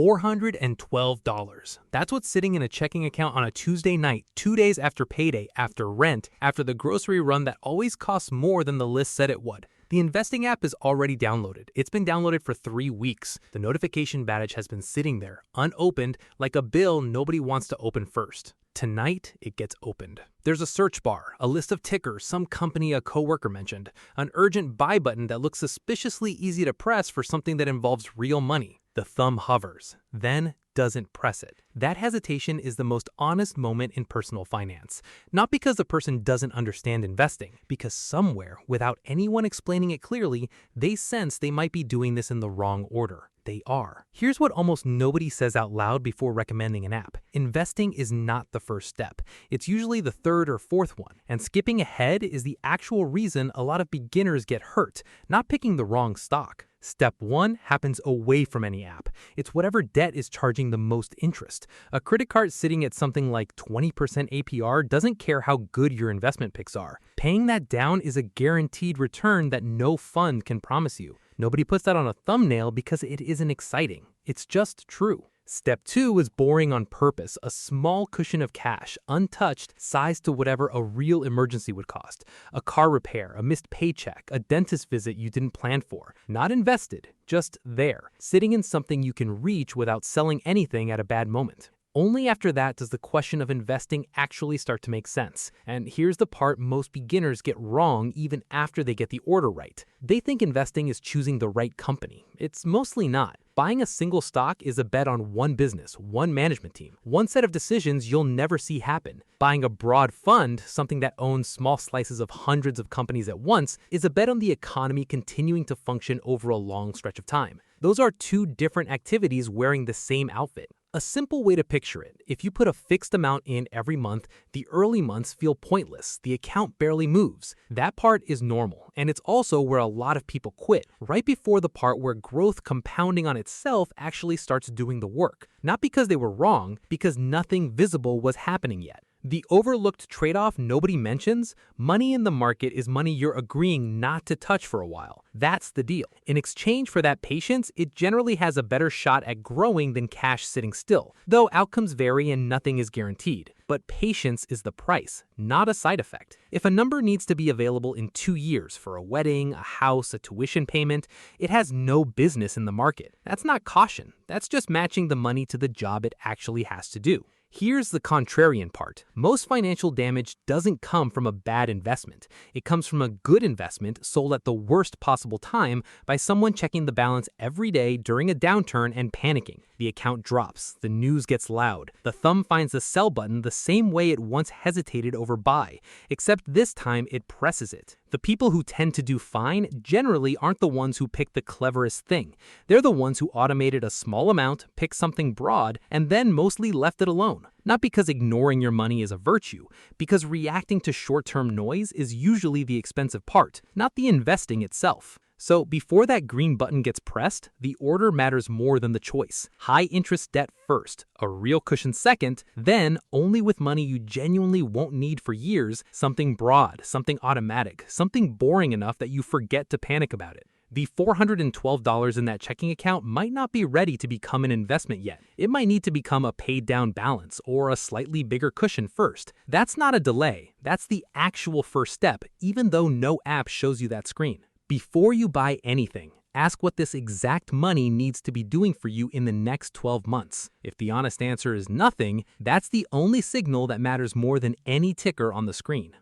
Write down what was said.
$412. That's what's sitting in a checking account on a Tuesday night, 2 days after payday, after rent, after the grocery run that always costs more than the list said it would. The investing app is already downloaded. It's been downloaded for 3 weeks. The notification badge has been sitting there, unopened, like a bill nobody wants to open first. Tonight, it gets opened. There's a search bar, a list of tickers, some company a coworker mentioned, an urgent buy button that looks suspiciously easy to press for something that involves real money. The thumb hovers, then doesn't press it. That hesitation is the most honest moment in personal finance. Not because the person doesn't understand investing, because somewhere, without anyone explaining it clearly, they sense they might be doing this in the wrong order. They are. Here's what almost nobody says out loud before recommending an app. Investing is not the first step. It's usually the third or fourth one. And skipping ahead is the actual reason a lot of beginners get hurt, not picking the wrong stock. Step 1 happens away from any app. It's whatever debt is charging the most interest. A credit card sitting at something like 20% APR doesn't care how good your investment picks are. Paying that down is a guaranteed return that no fund can promise you. Nobody puts that on a thumbnail because it isn't exciting. It's just true. Step 2 is boring on purpose, a small cushion of cash, untouched, sized to whatever a real emergency would cost. A car repair, a missed paycheck, a dentist visit you didn't plan for. Not invested, just there, sitting in something you can reach without selling anything at a bad moment. Only after that does the question of investing actually start to make sense. And here's the part most beginners get wrong even after they get the order right. They think investing is choosing the right company. It's mostly not. Buying a single stock is a bet on one business, one management team, one set of decisions you'll never see happen. Buying a broad fund, something that owns small slices of hundreds of companies at once, is a bet on the economy continuing to function over a long stretch of time. Those are two different activities wearing the same outfit. A simple way to picture it, if you put a fixed amount in every month, the early months feel pointless, the account barely moves. That part is normal, and it's also where a lot of people quit, right before the part where growth compounding on itself actually starts doing the work. Not because they were wrong, because nothing visible was happening yet. The overlooked trade-off nobody mentions, money in the market is money you're agreeing not to touch for a while. That's the deal. In exchange for that patience, it generally has a better shot at growing than cash sitting still, though outcomes vary and nothing is guaranteed. But patience is the price, not a side effect. If a number needs to be available in 2 years for a wedding, a house, a tuition payment, it has no business in the market. That's not caution. That's just matching the money to the job it actually has to do. Here's the contrarian part. Most financial damage doesn't come from a bad investment. It comes from a good investment sold at the worst possible time by someone checking the balance every day during a downturn and panicking. The account drops, the news gets loud, the thumb finds the sell button the same way it once hesitated over buy, except this time it presses it. The people who tend to do fine generally aren't the ones who pick the cleverest thing. They're the ones who automated a small amount, picked something broad, and then mostly left it alone. Not because ignoring your money is a virtue, because reacting to short-term noise is usually the expensive part, not the investing itself. So before that green button gets pressed, the order matters more than the choice. High interest debt first, a real cushion second, then, only with money you genuinely won't need for years, something broad, something automatic, something boring enough that you forget to panic about it. The $412 in that checking account might not be ready to become an investment yet. It might need to become a paid down balance or a slightly bigger cushion first. That's not a delay. That's the actual first step, even though no app shows you that screen. Before you buy anything, ask what this exact money needs to be doing for you in the next 12 months. If the honest answer is nothing, that's the only signal that matters more than any ticker on the screen.